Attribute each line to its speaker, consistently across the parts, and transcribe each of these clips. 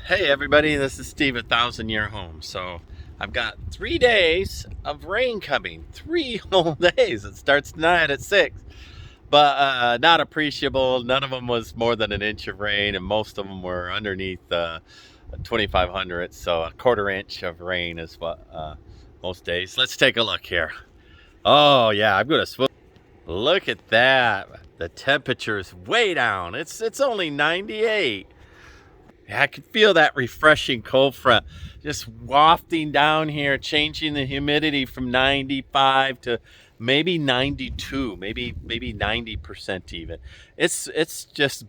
Speaker 1: Hey everybody, this is Steve at 1000 Year Home. So I've got 3 days of rain coming. 3 whole days. It starts tonight at 6. But not appreciable. None of them was more than an inch of rain, and most of them were underneath 2,500. So a quarter inch of rain is what most days. Let's take a look here. Oh yeah, I'm gonna swim. Look at that. The temperature's way down. It's only 98. I can feel that refreshing cold front just wafting down here, changing the humidity from 95 to maybe 92, maybe 90% even. It's just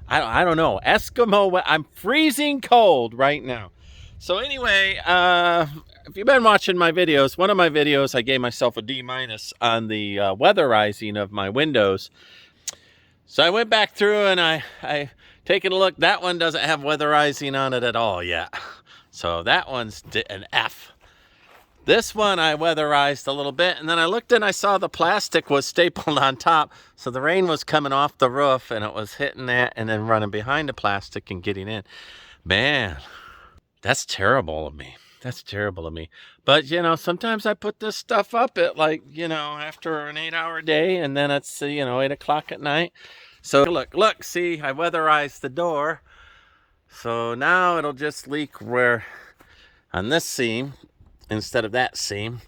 Speaker 1: I don't know, Eskimo. I'm freezing cold right now. So anyway, if you've been watching my videos, one of my videos I gave myself a D- on the weatherizing of my windows. So I went back through and I taking a look. That one doesn't have weatherizing on it at all yet. So that one's an F. This one I weatherized a little bit, and then I looked and I saw the plastic was stapled on top. So the rain was coming off the roof and it was hitting that and then running behind the plastic and getting in. Man, that's terrible of me. That's terrible of me. But, you know, sometimes I put this stuff up at after an 8-hour day, and then it's, 8 o'clock at night. So look, see, I weatherized the door. So now it'll just leak where on this seam instead of that seam.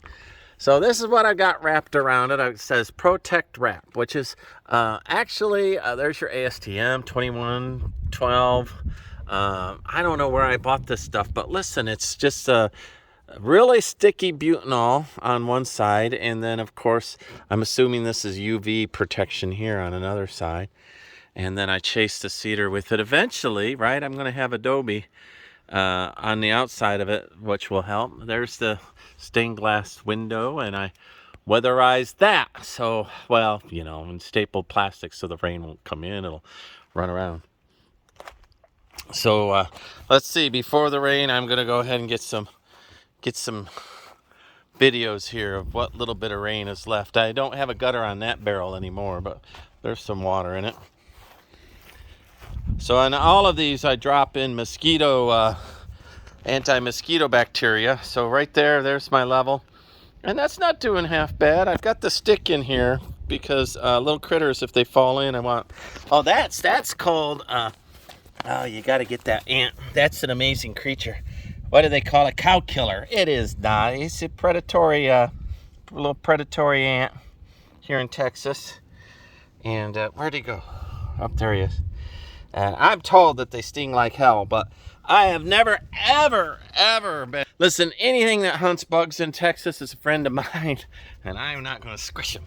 Speaker 1: So this is what I got wrapped around it. It says Protect Wrap, which is actually, there's your ASTM 2112. I don't know where I bought this stuff, but listen, it's just a really sticky butanol on one side, and then of course I'm assuming this is UV protection here on another side, and then I chase the cedar with it. Eventually, right, I'm going to have Adobe on the outside of it, which will help. There's the stained glass window, and I weatherized that, so, well, in stapled plastic so the rain won't come in, it'll run around. So let's see, before the rain I'm going to go ahead and get some videos here of what little bit of rain is left. I don't have a gutter on that barrel anymore, but there's some water in it. So on all of these I drop in anti-mosquito bacteria. So right there's my level, and that's not doing half bad. I've got the stick in here because little critters, if they fall in, that's called oh, you got to get that ant. That's an amazing creature. What do they call it? Cow killer. It is not. It's a predatory, little predatory ant here in Texas. And where'd he go? Up there he is. And I'm told that they sting like hell, but I have never, ever been. Listen, anything that hunts bugs in Texas is a friend of mine, and I'm not going to squish him.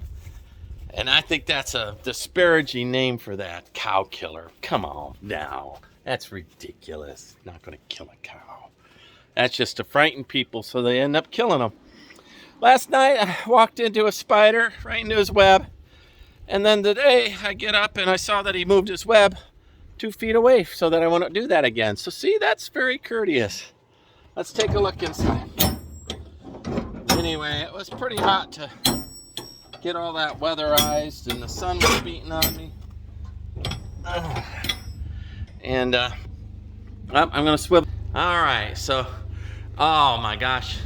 Speaker 1: And I think that's a disparaging name for that. Cow killer. Come on now. That's ridiculous. Not going to kill a cow. That's just to frighten people so they end up killing them. Last night I walked into a spider right into his web. And then today I get up and I saw that he moved his web 2 feet away so that I won't do that again. So see, that's very courteous. Let's take a look inside. Anyway, it was pretty hot to get all that weatherized, and the sun was beating on me. And I'm gonna swivel. All right, so oh my gosh,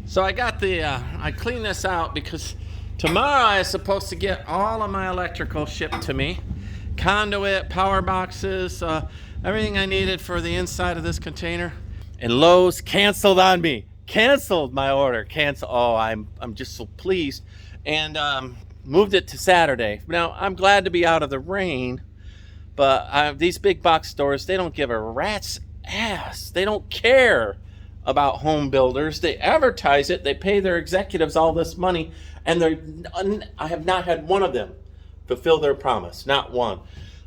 Speaker 1: so I got I cleaned this out because tomorrow I was supposed to get all of my electrical shipped to me, conduit, power boxes, everything I needed for the inside of this container. And Lowe's canceled on me. Canceled my order. Cancel. Oh, I'm just so pleased. And moved it to Saturday. Now, I'm glad to be out of the rain, but these big box stores, they don't give a rat's ass. They don't care about home builders. They advertise it. They pay their executives all this money, and I have not had one of them fulfill their promise. Not one.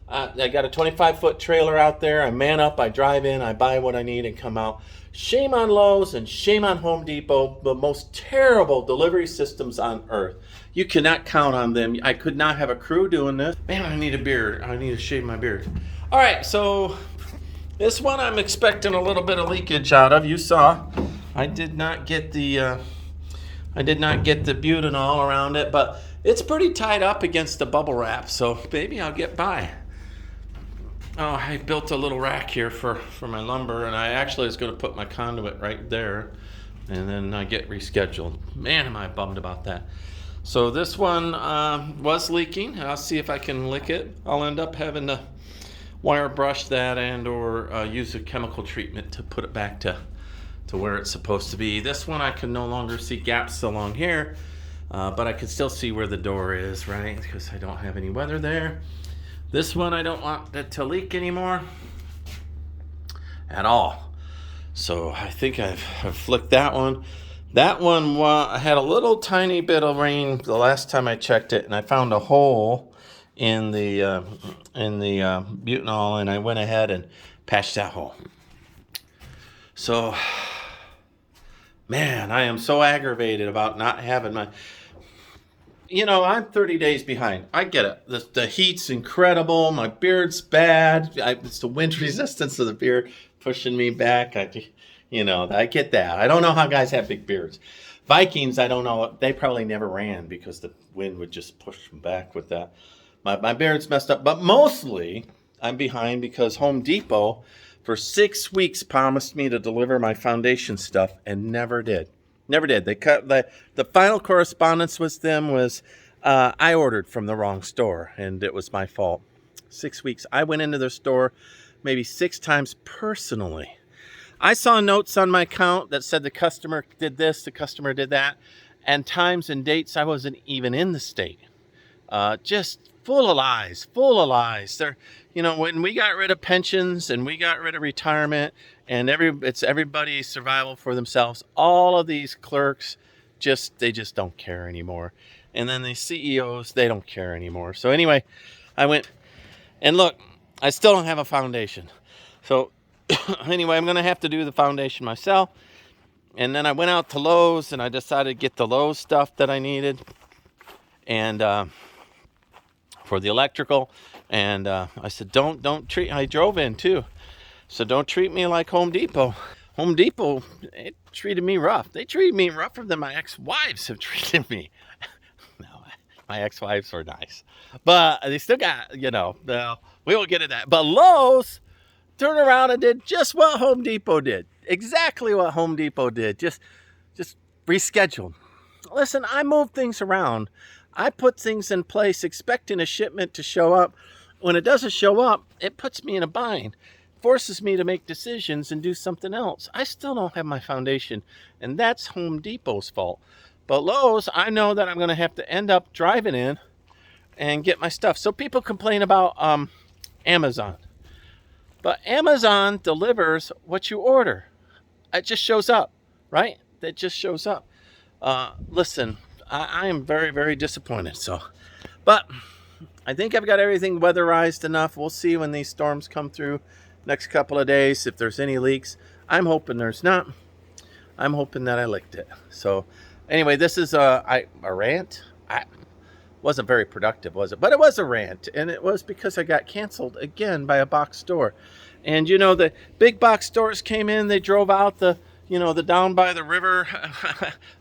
Speaker 1: I got a 25-foot trailer out there. I man up, I drive in, I buy what I need and come out. Shame on Lowe's and shame on Home Depot, the most terrible delivery systems on earth. You cannot count on them. I could not have a crew doing this. Man, I need a beard. I need to shave my beard. All right, so this one I'm expecting a little bit of leakage out of. You saw I did not get the butanol around it, but it's pretty tied up against the bubble wrap, so maybe I'll get by. Oh, I built a little rack here for my lumber, and I actually was going to put my conduit right there, and then I get rescheduled. Man, am I bummed about that. So this one was leaking. I'll see if I can lick it. I'll end up having to wire brush that and or use a chemical treatment to put it back to where it's supposed to be. This one I can no longer see gaps along here, but I can still see where the door is, right? Because I don't have any weather there. This one I don't want it to leak anymore at all. So I think I've flicked that one. That one had a little tiny bit of rain the last time I checked it, and I found a hole in the butanol, and I went ahead and patched that hole. So, man, I am so aggravated about not having my... You know, I'm 30 days behind. I get it. The heat's incredible. My beard's bad. It's the wind resistance of the beard pushing me back. I get that. I don't know how guys have big beards. Vikings, I don't know. They probably never ran because the wind would just push them back with that. My beard's messed up. But mostly, I'm behind because Home Depot, for 6 weeks, promised me to deliver my foundation stuff and never did. Never did. They cut the final correspondence with them was I ordered from the wrong store, and it was my fault. 6 weeks. I went into their store maybe 6 times personally. I saw notes on my account that said the customer did this, the customer did that, and times and dates I wasn't even in the state. Just full of lies, full of lies. They're, when we got rid of pensions and we got rid of retirement and it's everybody's survival for themselves, all of these clerks they just don't care anymore. And then the CEOs, they don't care anymore. So anyway, I went and look, I still don't have a foundation. So anyway, I'm going to have to do the foundation myself. And then I went out to Lowe's and I decided to get the Lowe's stuff that I needed. And for the electrical, and I said, don't treat. I drove in too, so don't treat me like Home Depot. Home Depot, it treated me rough. They treated me rougher than my ex-wives have treated me. No, my ex-wives were nice, but they still got, we won't get into that. But Lowe's turned around and did just what Home Depot did, exactly what Home Depot did. Just rescheduled. Listen, I move things around. I put things in place expecting a shipment to show up. When it doesn't show up, it puts me in a bind, forces me to make decisions and do something else. I still don't have my foundation, and that's Home Depot's fault. But Lowe's, I know that I'm going to have to end up driving in and get my stuff. So people complain about Amazon. But Amazon delivers what you order. It just shows up, right? It just shows up. Listen, I am very, very disappointed. But I think I've got everything weatherized enough. We'll see when these storms come through next couple of days if there's any leaks. I'm hoping there's not. I'm hoping that I licked it. So anyway, this is a rant. I wasn't very productive, was it? But it was a rant, and it was because I got canceled again by a box store. And the big box stores came in. They drove out the down by the river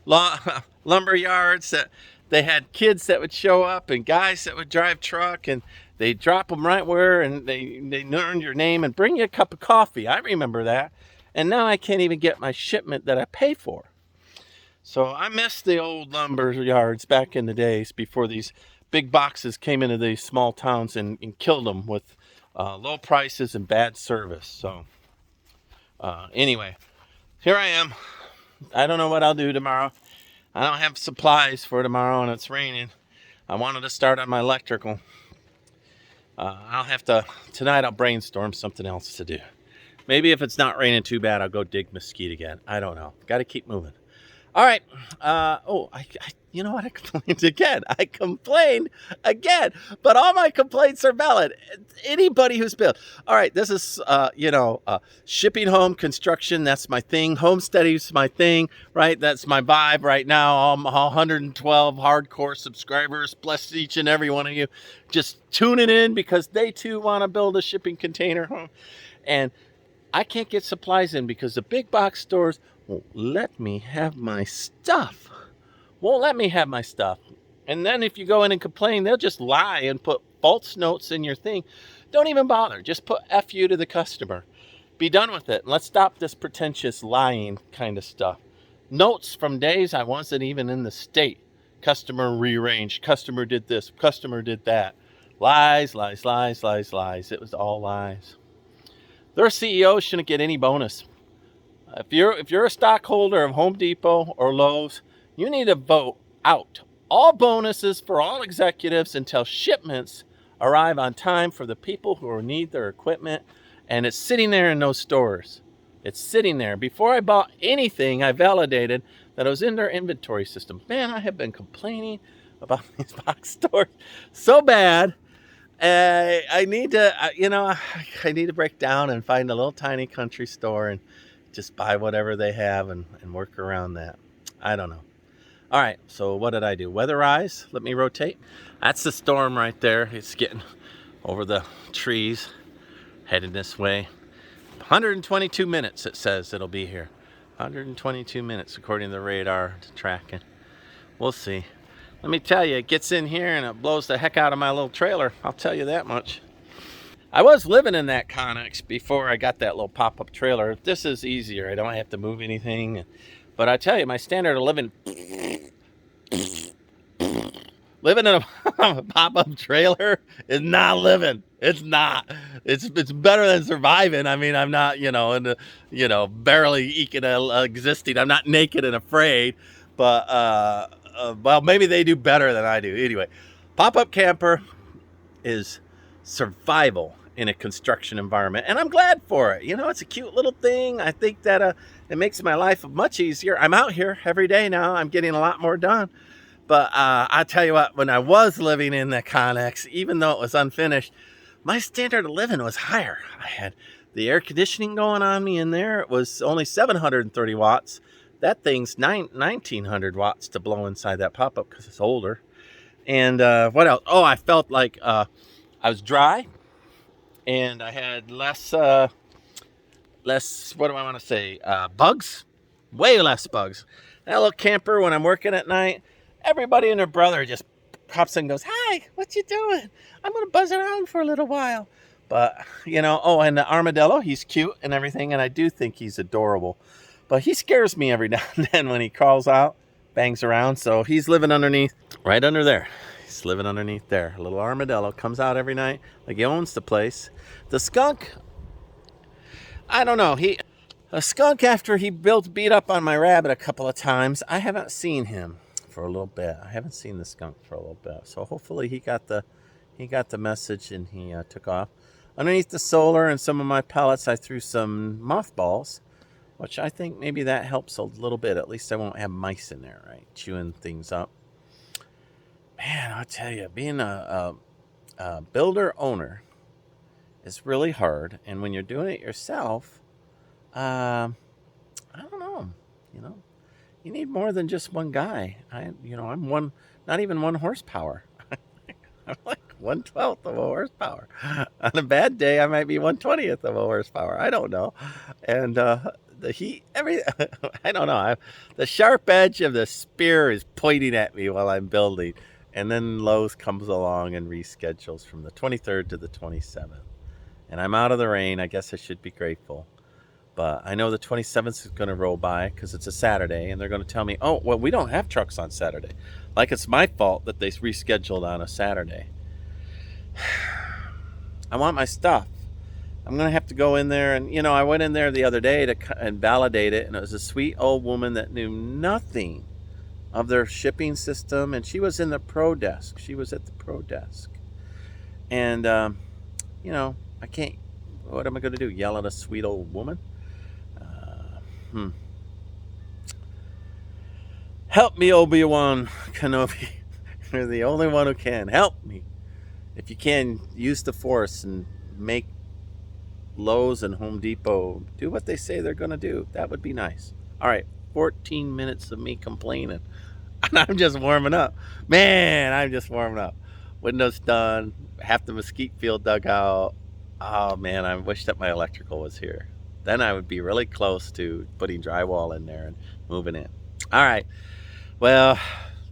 Speaker 1: lumber yards. That they had kids that would show up and guys that would drive truck, and they drop them right where, and they learn your name and bring you a cup of coffee. I remember that. And now I can't even get my shipment that I pay for. So I miss the old lumber yards back in the days before these big boxes came into these small towns and killed them with low prices and bad service. So anyway, here I am. I don't know what I'll do tomorrow. I don't have supplies for tomorrow, and it's raining. I wanted to start on my electrical. Tonight I'll brainstorm something else to do. Maybe if it's not raining too bad, I'll go dig mesquite again. I don't know. Got to keep moving. All right. You know what? I complained again. But all my complaints are valid. Anybody who's built. All right. This is, shipping home construction. That's my thing. Homesteaders, my thing, right? That's my vibe right now. All 112 hardcore subscribers. Bless each and every one of you. Just tuning in because they too want to build a shipping container home. And I can't get supplies in because the big box stores won't let me have my stuff. And then if you go in and complain, they'll just lie and put false notes in your thing. Don't even bother. Just put F you to the customer. Be done with it. Let's stop this pretentious lying kind of stuff. Notes from days I wasn't even in the state. Customer rearranged. Customer did this. Customer did that. Lies, lies, lies, lies, lies. It was all lies. Their CEO shouldn't get any bonus. If you're a stockholder of Home Depot or Lowe's, you need to vote out all bonuses for all executives until shipments arrive on time for the people who need their equipment. And it's sitting there in those stores. It's sitting there. Before I bought anything, I validated that it was in their inventory system. Man, I have been complaining about these box stores so bad. I need to, I need to break down and find a little tiny country store and just buy whatever they have and work around that. I don't know. All right, so what did I do? Weatherize. Let me rotate. That's the storm right there. It's getting over the trees, heading this way. 122 minutes it says it'll be here. 122 minutes according to the radar tracking. We'll see. Let me tell you, it gets in here and it blows the heck out of my little trailer. I'll tell you that much. I was living in that Connex before I got that little pop-up trailer. This is easier. I don't have to move anything. But I tell you, my standard of living in a pop-up trailer is not living. It's not. It's better than surviving. I mean, I'm not, barely existing. I'm not naked and afraid. But, well, maybe they do better than I do. Anyway, pop-up camper is survival in a construction environment, and I'm glad for it. It's a cute little thing. I think that it makes my life much easier. I'm out here every day now. I'm getting a lot more done. But I tell you what, when I was living in the Connex, even though it was unfinished, my standard of living was higher. I had the air conditioning going on me in there. It was only 730 watts. That thing's 1900 watts to blow inside that pop-up because it's older. And what else? Oh, I felt like I was dry, and I had less, what do I want to say? Bugs? Way less bugs. That little camper, when I'm working at night, everybody and their brother just pops in and goes, "Hi, what you doing? I'm going to buzz around for a little while." But, and the armadillo, he's cute and everything, and I do think he's adorable. But he scares me every now and then when he crawls out, bangs around. So he's living underneath, right under there. He's living underneath there. A little armadillo comes out every night, like he owns the place. The skunk, I don't know. A skunk, after he beat up on my rabbit a couple of times, I haven't seen him for a little bit. I haven't seen the skunk for a little bit. So hopefully he got the message and he took off. Underneath the solar and some of my pellets, I threw some mothballs, which I think maybe that helps a little bit. At least I won't have mice in there, right? Chewing things up. Man, I'll tell you, being a builder owner is really hard. And when you're doing it yourself, I don't know, you need more than just one guy. I'm not even 1 horsepower. I'm like 1/12 of a horsepower. On a bad day, I might be 1/20th of a horsepower. I don't know. And the heat, I don't know. The sharp edge of the spear is pointing at me while I'm building. And then Lowe's comes along and reschedules from the 23rd to the 27th. And I'm out of the rain. I guess I should be grateful. But I know the 27th is going to roll by because it's a Saturday. And they're going to tell me, "Oh, well, we don't have trucks on Saturday." Like it's my fault that they rescheduled on a Saturday. I want my stuff. I'm going to have to go in there. And, I went in there the other day and validate it. And it was a sweet old woman that knew nothing of their shipping system. And she was in the pro desk. She was at the pro desk. And, I can't, what am I going to do? Yell at a sweet old woman? Help me, Obi-Wan Kenobi. You're the only one who can. Help me. If you can, use the Force and make Lowe's and Home Depot do what they say they're going to do. That would be nice. All right, 14 minutes of me complaining. And I'm just warming up. Man, I'm just warming up. Windows done. Half the mesquite field dug out. Oh, man, I wish that my electrical was here. Then I would be really close to putting drywall in there and moving in. All right. Well,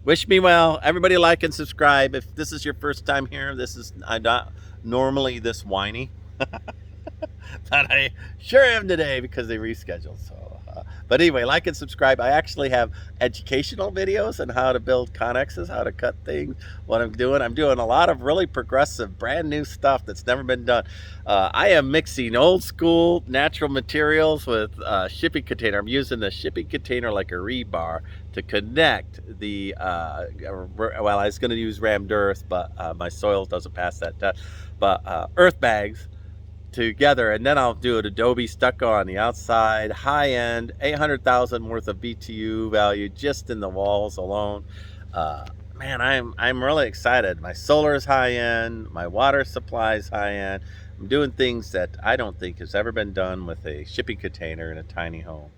Speaker 1: Wish me well. Everybody like and subscribe. If this is your first time here, I'm not normally this whiny. But I sure am today because they rescheduled. So, but anyway, like and subscribe. I actually have educational videos on how to build connexes, how to cut things, what I'm doing. I'm doing a lot of really progressive, brand new stuff that's never been done. I am mixing old school natural materials with shipping container. I'm using the shipping container like a rebar to connect the, well, I was going to use rammed earth, but my soil doesn't pass that test. But earth bags together, and then I'll do an adobe stucco on the outside, high end, 800,000 worth of BTU value just in the walls alone. Man, I'm really excited. My solar is high end, my water supply is high end. I'm doing things that I don't think has ever been done with a shipping container in a tiny home.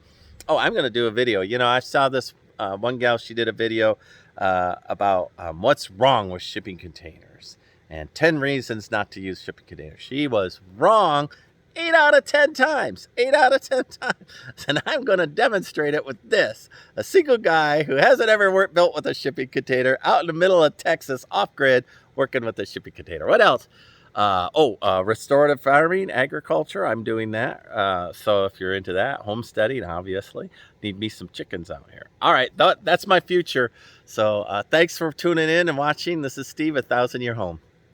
Speaker 1: Oh, I'm going to do a video. You know, I saw this one gal, she did a video about what's wrong with shipping containers and 10 reasons not to use shipping containers. She was wrong 8 out of 10 times. 8 out of 10 times. And I'm going to demonstrate it with this. A single guy who hasn't ever built with a shipping container out in the middle of Texas, off-grid, working with a shipping container. What else? Restorative farming, agriculture. I'm doing that. So if you're into that, homesteading, obviously, need me some chickens out here. All right, that's my future. So thanks for tuning in and watching. This is Steve, 1,000 Year Home.